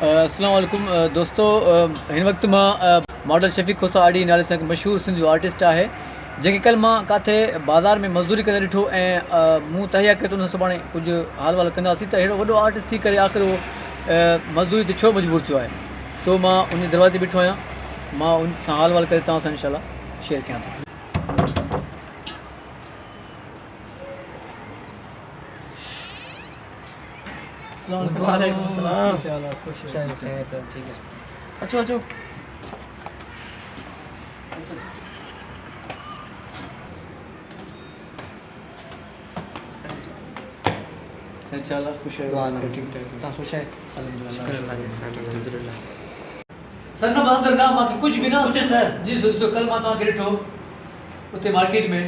अस्सलाम वालेकुम दोस्तों, हिन वक्त मां मॉडल शफ़ीक खोसाड़ी नाले सां मशहूर सिंध जो आर्टिस्ट है, जैसे कल मां काथे बाज़ार में मज़दूरी कंदे ॾिठो ऐं मूं तहिया कयो त उन सुभाणे कुछ हाल वाल कंदासीं त अहिड़ो वॾो आर्टिस्ट थी करे आख़िर वो मज़दूरी ते छो मजबूर थियो आहे। सो मां उन दरवाज़े बीठो आहियां, मां उन सां हाल वाल करे तव्हां सां इंशाल्लाह शेयर कयां थो। वालेकुम सलाम। ठीक है, अच्छो अच्छो। इंशाल्लाह खुश है, ठीक ठाक खुश है अल्हम्दुलिल्लाह। सन्ना बहादुर ना मां कुछ भी ना जी सो कल मां तव्हां खे ॾिठो उते मार्केट में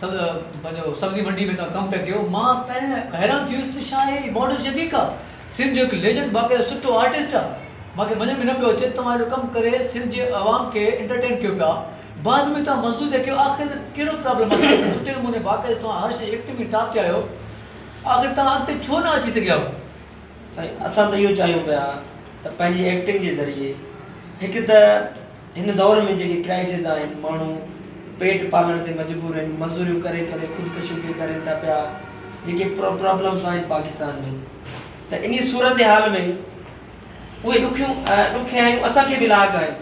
पंहिंजो सब्जी मंडी में तव्हां कमु पिया कयो। मां पहिरियों हैरान थी वियुसि त छा आहे मॉडल शफ़ीक आहे, सिंध जो हिकु लेजेंड बाक़ाइदा सुठो आर्टिस्ट आहे। मूंखे मञ में न पियो अचे तव्हां एॾो कमु करे सिंध जे आवाम खे एंटरटेन कयो पिया, बाद में तव्हां मज़दूर था कयो। आख़िर कहिड़ो प्रॉब्लम आहे? सुठे नमूने बाक़ाइदा तव्हां हर शइ एक्टिंग में टॉप ते आहियो, आख़िर तव्हां अॻिते छो न अची सघिया? साईं असां त इहो चाहियूं पिया त पंहिंजी एक्टिंग जे ज़रिए हिकु त हिन दौर में जेके क्राइसिस आहिनि, माण्हू पेट पालण ते मजबूर आहिनि, मज़दूरियूं करे करे ख़ुदकुशियूं करनि था पिया, जेके प्रॉब्लम्स आहिनि पाकिस्तान में, त इन सूरत हाल में उहे ॾुखियायूं असांखे बि लाइक़ु आहिनि,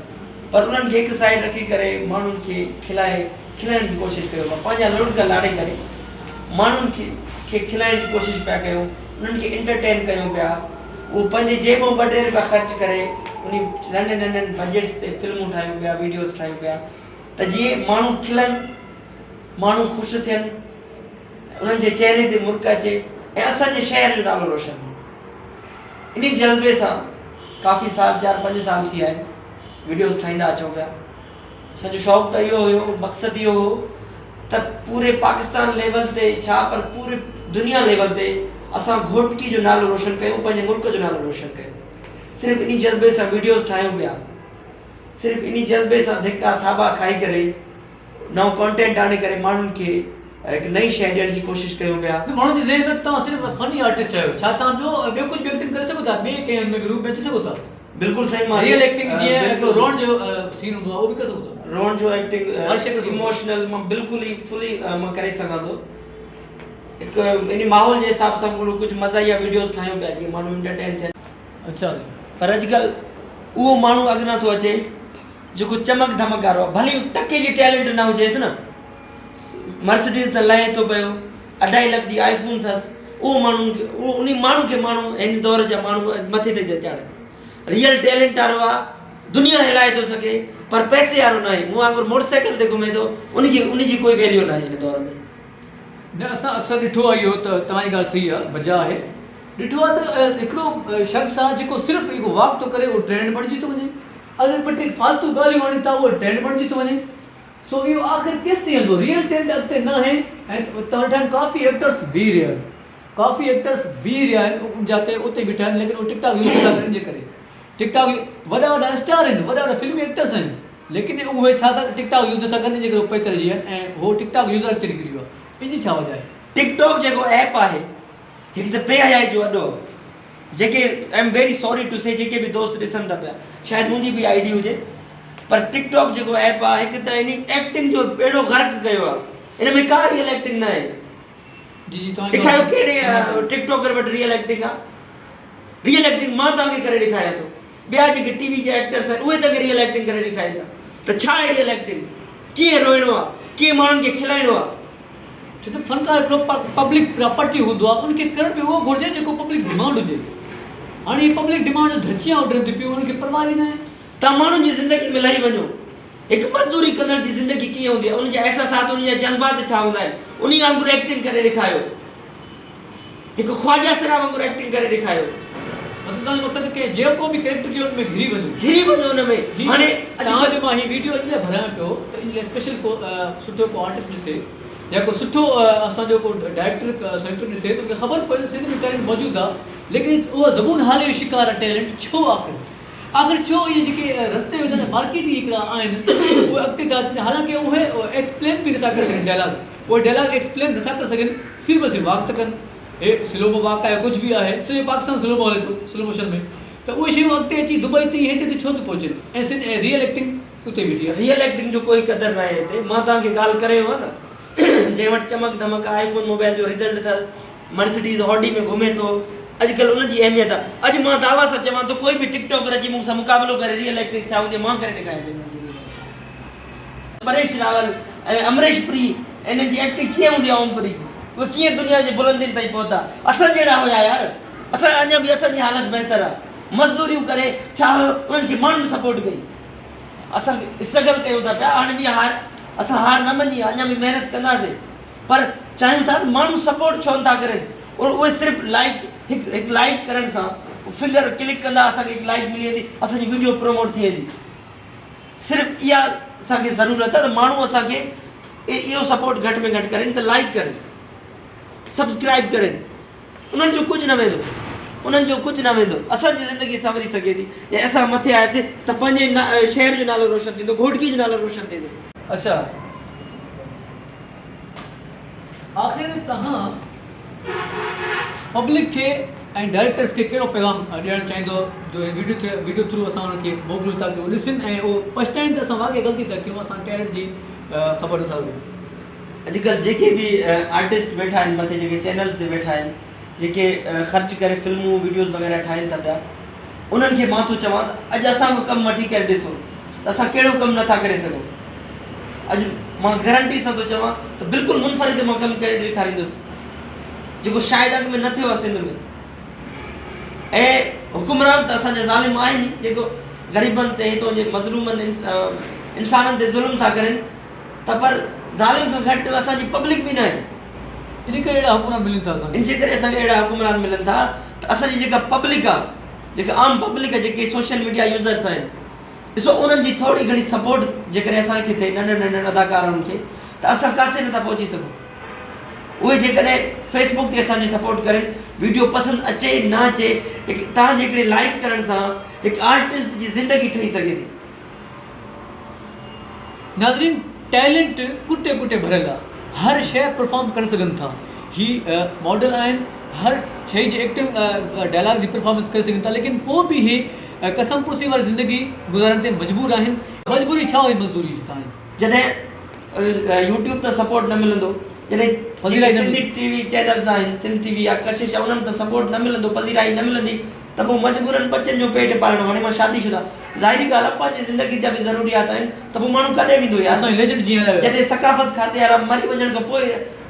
पर उन्हनि खे हिकु साइड रखी करे माण्हुनि खे खिलाइण जी कोशिशि कयो आहे। पंहिंजा लुड़का लाड़े करे माण्हुनि खे खिलाइण जी कोशिशि पिया कयूं, उन्हनि खे एंटरटेन कयूं पिया। उहो पंहिंजे जेबो ॿ टे रुपया ख़र्च करे उन नंढे नंढनि बजट्स ते फिल्मूं ठाहियूं पिया, वीडियोस ठाहियूं पिया, त जीअं माण्हू खिलनि, माण्हू ख़ुशि थियनि, उन्हनि जे चहिरे ते मुर्क अचे ऐं असांजे शहर जो नालो रोशन थिए। इन जज़्बे सां काफ़ी साल 4-5 साल थी आहिनि वीडियोस ठाहींदा अचूं पिया। असांजो शौक़ु त इहो हुयो, मक़सदु इहो हो त पूरे पाकिस्तान लेवल ते छा पर पूरे दुनिया लेवल ते असां घोटकी जो नालो रोशन कयूं, पंहिंजे मुल्क जो नालो रोशन कयूं। सिर्फ़ु इन जज़्बे सां वीडियोस ठाहियूं पिया, सिर्फ़ु इन जज़्बे सां धिका थाबा खाई करे नओं कंटेंट आणे करे माण्हुनि खे हिकु नई शइ ॾियण जी कोशिशि कयूं पिया। माण्हुनि जे ज़हन में तव्हां सिर्फ़ु फनी आर्टिस्ट आहियो, छा तव्हां ॿियो कुझु एक्टिंग करे सघो था? ॿिए कंहिं में रूप में अची सघो था? बिल्कुलु सही। मां रियल एक्टिंग जीअं हिकिड़ो रोण जो सीन हूंदो आहे उहो बि करे सघो था? रोण जो एक्टिंग हर शइ करे इमोशनल मां बिल्कुलु ई फुली मां करे सघां थो। हिकु इन माहौल जे हिसाब सां कुझु मज़ाहिया वीडियोस ठाहियूं पिया जीअं माण्हू एंटरटेन थियनि। अच्छा, पर अॼुकल्ह उहो माण्हू अॻु नथो अचे जेको चमक धमक वारो आहे, भली टके जी टैलेंट न हुजेसि न, मर्सिडीज़ त लहे थो पियो, 2.5 लाख जी आईफोन अथसि, उहो माण्हुनि खे उन माण्हू खे माण्हू हिन दौर जा माण्हू मथे ते चाढ़े। रियल टैलेंट वारो आहे, दुनिया हिलाए थो सघे, पर पैसे वारो न आहे। मूं वांगुरु मोटरसाइकिल ते घुमे थो, उनजी कोई वैल्यू न आहे हिन दौर में। न असां अक्सर ॾिठो आहे इहो त तव्हांजी ॻाल्हि सही आहे, वजह आहे ॾिठो आहे त हिकिड़ो शख़्स आहे जेको सिर्फ़ु इहो वॉक थो करे, उहो ट्रेंड बणिजी थो वञे। अगरि ॿ टे फालतू ॻाल्हियूं वणी था उहो ट्रेंड बणिजी थो वञे। सो इहो आख़िर केसिताईं हलंदो? रियल टैलेंट अॻिते न आहे। ऐं तव्हां काफ़ी एक्टर्स बीह रहिया आहिनि, काफ़ी एक्टर्स बीह रहिया आहिनि जाते उते बीठा आहिनि, लेकिन उहो टिकटॉक यूज़ था करनि जे करे। टिकटॉक वॾा वॾा स्टार आहिनि, वॾा वॾा फिल्मी एक्टर्स आहिनि, लेकिन उहे छा था टिकटॉक यूज़ नथा करनि जे करे उहे पैतरजी आहिनि ऐं उहो टिकटॉक यूज़र अॻिते निकिरी वियो आहे। इन जी छा वजह आहे? टिकटॉक जेको ऐप आहे हिकु त बेहयाई जो वॾो, JK I am very sorry to say JK बि दोस्त ॾिसनि था पिया, शायदि मुंहिंजी बि आईडी हुजे, पर टिकटॉक जेको ऐप आहे हिकु त इन एक्टिंग जो अहिड़ो ग़र्क़ कयो आहे, इन में का रियल एक्टिंग न आहे। जी जी, तव्हां ॾेखारियो कहिड़े टिकटॉकर वटि रियल एक्टिंग आहे? रियल एक्टिंग मां तव्हांखे करे ॾेखारियां थो, ॿिया जेके टीवी जे एक्टर्स आहिनि उहे तव्हांखे रियल एक्टिंग करे ॾेखारींदा, त छा आहे रियल एक्टिंग? कीअं रोइणो आहे, कीअं माण्हुनि खे खिलाइणो आहे? छो त फनकार हिकिड़ो पब्लिक प्रॉपर्टी हूंदो आहे, उनखे करणु बि उहो घुरिजे जेको पब्लिक डिमांड हुजे। हाणे हीअ पब्लिक डिमांड जो धचियां उॾनि थी पियूं, उनखे परवाह ई न आहे। तव्हां माण्हुनि जी ज़िंदगी में लही वञो, हिकु मज़दूरी कंदड़ जी ज़िंदगी कीअं हूंदी आहे, उनजा अहसासात, उनजा जज़्बात छा हूंदा आहिनि, उन वांगुरु एक्टिंग करे ॾेखारियो, हिकु ख्वाजा सरा वांगुरु एक्टिंग करे ॾेखारियो। मतलब तव्हांजो मक़सदु की जेको बि कैरेक्टर कयो उनमें घिरी वञो हुन में। हाणे तव्हांजो मां हीअ वीडियो इन लाइ भरायां पियो त इन लाइ स्पेशल को सुठो को आर्टिस्ट ॾिसे या को सुठो असांजो को डायरेक्टर सेंटर ॾिसे त उनखे ख़बर पए त सिंध में टैलेंट मौजूदु आहे, लेकिन उहा ज़बून हाले जो शिकार आहे टैलेंट छो? आख़िर छो इहे जेके रस्ते में मार्केटी हिकिड़ा आहिनि उहे अॻिते था अचनि, हालांकि उहे एक्सप्लेन बि नथा करे सघनि उहे डायलॉग एक्सप्लेन नथा करे सघनि, सिर्फ़ु वाक था कनि। हे स्लो मो वाक आहे, कुझु बि आहे, सॼो पाकिस्तान स्लो मो हले थो स्लो मोशन में, त उहे शयूं अॻिते अची दुबई ताईं हिते त छो थी पहुचनि ऐं रियल एक्टिंग उते बीठी आहे। रियल एक्टिंग जो कोई क़दर न आहे हिते। मां तव्हांखे ॻाल्हि करे आहे न, जंहिं वटि चमक धमक आईफोन मोबाइल जो रिज़ल्ट अथसि, मर्सिडीज़ ऑडी में घुमे थो, अॼुकल्ह उनजी अहमियत आहे। अॼु मां दावा सां चवां थो कोई बि टिकटॉकर अची मूंसां मुक़ाबिलो करे रियल एक्टिंग छा हुजे मां करे ॾेखारे। परेश रावल ऐं अमरीश पुरी इन्हनि जी एक्टिंग कीअं हूंदी आहे, ओमपुरी उहे कीअं दुनिया जे बुलंदियुनि ताईं पहुता। असां जहिड़ा हुया यार, असां अञा बि असांजी हालत बहितर आहे। मज़दूरियूं करे छा उन्हनि खे माण्हुनि सपोर्ट कई, असां स्ट्रगल कयूं था पिया। हाणे बि असां हार न मञी, अञा बि महिनत कंदासीं, पर चाहियूं था त माण्हू सपोर्ट छो नथा करनि। और उहे सिर्फ़ु हिकु लाइक करण सां, फिंगर क्लिक कंदा असांखे हिकु लाइक मिली वेंदी, असांजी वीडियो प्रोमोट थी वेंदी। सिर्फ़ु इहा असांखे ज़रूरत आहे त माण्हू असांखे इहो सपोर्ट घटि में घटि कनि, त लाइक कनि, सब्सक्राइब कनि। उन्हनि जो कुझु न वेंदो, उन्हनि जो कुझु न वेंदो। असांजी ज़िंदगी संवरी सघे थी ऐं असां मथे आयासीं त पंहिंजे शहर जो नालो रोशन थींदो, घोटकी जो नालो रोशन थींदो। अच्छा, आख़िर में तव्हां पब्लिक खे ऐं डायरेक्टर्स खे कहिड़ो पैगाम ॾियणु चाहींदो जो वीडियो थ्रू असां उन्हनि खे मोकिलियूं ताकी उहे ॾिसनि ऐं उहो पछताइनि त असां वाक़ई ग़लती था कयूं, असां टैलेंट जी ख़बर नथा हुजे। अॼुकल्ह जेके बि आर्टिस्ट वेठा आहिनि मथे, जेके चैनल्स ते वेठा आहिनि, जेके ख़र्च करे फिल्मूं वीडियोज़ वग़ैरह ठाहिनि था पिया, उन्हनि खे मां थो चवां त अॼु असांजो कमु वठी करे ॾिसो त असां कहिड़ो कमु नथा करे सघूं। अॼु मां गारंटी सां थो चवां त बिल्कुलु मुनफ़रिद मां कमु करे ॾेखारींदुसि, जेको शायदि अॻु में न थियो आहे सिंध में। ऐं हुकुमरान त असांजा ज़ालिम आहिनि ई, जेको ग़रीबनि ते हितां जे मज़लूमनि इंसाननि ते ज़ुल्म था करनि, त पर ज़ालिम खां घटि असांजी पब्लिक बि न आहे। इन करे अहिड़ा हुकुमरान मिलनि था असांखे, इन जे करे असांखे अहिड़ा हुकुमरान मिलनि था त असांजी जेका पब्लिक आहे, जेका आम पब्लिक आहे, जेके सोशल मीडिया यूज़र्स आहिनि, ॾिसो उन्हनि जी थोरी घणी सपोर्ट जेकॾहिं असांखे थिए, नंढनि नंढनि अदाकारनि खे, त असां किथे नथा पहुची सघूं। उहे जेकॾहिं फेसबुक ते असांजी सपोर्ट कनि, वीडियो पसंदि अचे न अचे, तव्हां जेकॾहिं लाइक करण सां हिकु आर्टिस्ट जी ज़िंदगी ठही सघे थी। नाज़रीन, टैलेंट कुटे कुटे भरियल आहे, हर शइ परफॉर्म करे सघनि था। ही मॉडल आहिनि, हर शइ जी एक्टिंग डायलॉग जी परफॉर्मेंस करे सघनि था, लेकिन पोइ बि ही कसम पुर्सी वारी ज़िंदगी गुज़ारण ते मजबूर आहिनि। मजबूरी छा हुई मज़दूरी जी तव्हांजी? जॾहिं यूट्यूब ते सपोर्ट न मिलंदो, जॾहिं सिंधी टीवी चैनल्स आहिनि, सिंध टीवी या कशिश आहे, उन्हनि ते सपोर्ट न मिलंदो, पज़ीराई न मिलंदी, त पोइ मजबूरनि बचनि जो पेट पालणो। हाणे मां शादीशुदा, ज़ाहिरी ॻाल्हि आहे पंहिंजी ज़िंदगी जा बि ज़रूरियात आहिनि, त पोइ माण्हू कॾहिं वेंदो यार। असांजी लेजेंड जीअं जॾहिं सकाफ़त खाते वारा मरी वञण खां पोइ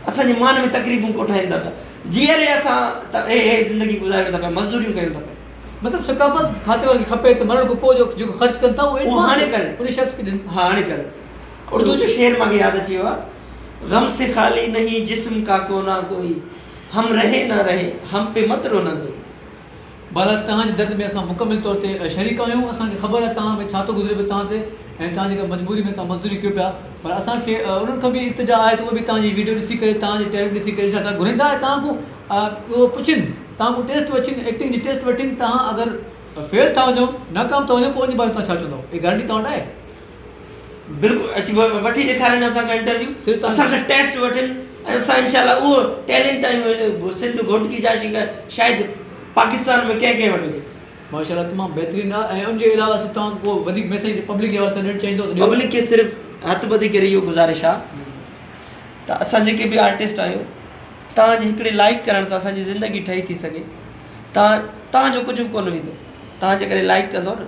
असांजे मान में तकलीफ़ूं कोठाइनि था पिया, जीअरे असां त हे ज़िंदगी गुज़ारियूं था पिया, मज़दूरियूं कयूं था पिया। मतिलबु सकाफ़त खाते वारे खे खपे त मरण खां पोइ जेको ख़र्च कनि था उहो हाणे करे, उन शख़्स खे ॾियनि। हाणे करे। उर्दू जो शेर मूंखे यादि अची वियो आहे, गम से खाली नहीं जिस्म का कोना कोई, हम रहे ना रहे हम पे मत रोना कोई। भला तव्हांजे दर्द में असां मुकमिल तौर ते शरीक आहियूं, असांखे ख़बर आहे तव्हां में छा थो गुज़रे पियो तव्हां ते, ऐं तव्हां जेका मजबूरी में तव्हां मज़दूरी कयो पिया, पर असांखे उन्हनि खां बि इल्तिजा आहे त उहे बि तव्हांजी वीडियो ॾिसी करे, तव्हांजी टैलेंट ॾिसी करे छा था घुरंदा आहे, तव्हां खां उहो पुछनि, तव्हां खां टेस्ट वठनि, एक्टिंग जी टेस्ट वठनि। तव्हां अगरि फेल था वञो, नाकाम था वञो, पोइ उनजे बारे में तव्हां छा चवंदव? इहा गारंटी तव्हां वटि आहे? बिल्कुलु अची वठी ॾेखारनि असांखां इंटरव्यू, असांखां टेस्ट वठनि, ऐं असां इनशाला उहो टैलेंट आहियूं सिंध घोटकी जा शायदि पाकिस्तान में कंहिं वटि हुजे। माशाल्लाह, तमामु बहितरीनु आहे। ऐं उनजे अलावा तव्हां को वधीक मैसेज पब्लिक जे हवाले सां ॾियणु चाहींदो? पब्लिक खे सिर्फ़ु हथु ॿधी करे इहो गुज़ारिश आहे त असां जेके बि आर्टिस्ट आहियूं, तव्हांजे हिकिड़े लाइक करण सां असांजी ज़िंदगी ठही थी सघे। तव्हांजो कुझु बि कोन वेंदो, तव्हां जेकॾहिं लाइक कंदव न,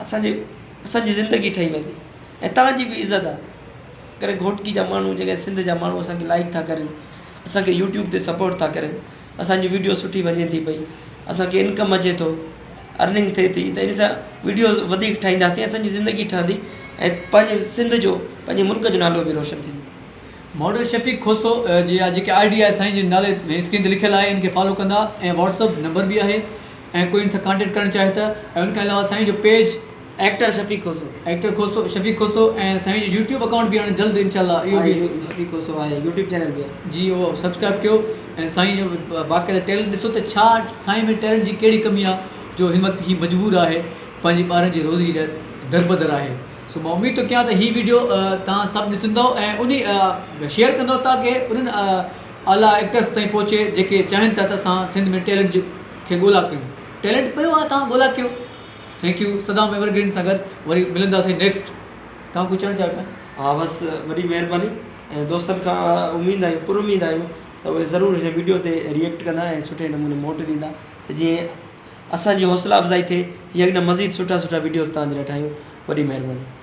असांजी ज़िंदगी ठही वेंदी। ऐं तव्हांजी बि इज़त आहे करे घोटकी जा माण्हू, जेके सिंध जा माण्हू असांखे लाइक था करनि, असांखे यूट्यूब ते सपोर्ट था करनि, असांजी वीडियो सुठी वञे थी पई, असांखे इनकम अचे थो, अर्निंग थिए थी, त इन सां वीडियोज़ वधीक ठाहींदासीं, असांजी ज़िंदगी ठहंदी ऐं पंहिंजे सिंध जो, पंहिंजे मुल्क जो नालो बि रोशन थींदो। मॉडल शफ़ीक खोसो जी जेके ID आहे साईं जे नाले में स्क्रीन ते लिखियलु आहे, इनखे फॉलो कंदा, ऐं व्हाट्सअप नंबर बि आहे, ऐं कोई इनसां कॉन्टेक्ट करणु चाहे त। ऐं उनखां अलावा साईं जो पेज एक्टर शफ़ीक खोसो, शफ़ीक खोसो, ऐं साईं जो यूट्यूब अकाउंट बि हाणे जल्द इंशाल्लाह इहो बि शफ़ीक खोसो आहे, यूट्यूब चैनल बि आहे जी, उहो सब्सक्राइब कयो। ऐं साईं जो बाक़ाइदा टैलेंट ॾिसो त छा साईं में टैलेंट जी कहिड़ी कमी आहे जो हिन वक़्तु हीउ मजबूर आहे, पंहिंजे ॿारनि जी रोज़ी दरबदर आहे। सो मां उमेद थो कयां त हीअ वीडियो तव्हां सभु ॾिसंदव ऐं उन शेयर कंदव ताकी उन्हनि आला एक्टर्स ताईं पहुचे जेके चाहिनि था त असां सिंध में टैलेंट खे ॻोल्हा कयूं। टैलेंट पियो आहे, तव्हां ॻोल्हा कयो। Thank U. सदाम एवरग्रीन सां गॾु वरी मिलंदासीं नेक्स्ट। तव्हां कुझु चवणु चाहियो पिया? हाँ बस वॾी महिरबानी। ऐं दोस्तनि खां उमेद आहियूं, पुरुमीद आहियूं त उहे ज़रूरु हिन वीडियो ते रिएक्ट कंदा ऐं सुठे नमूने मोट ॾींदा, त जीअं असांजी हौसला अफ़ज़ाई थिए, जीअं अॻियां मज़ीद सुठा सुठा वीडियोज़ तव्हांजे लाइ ठाहियूं। वॾी महिरबानी।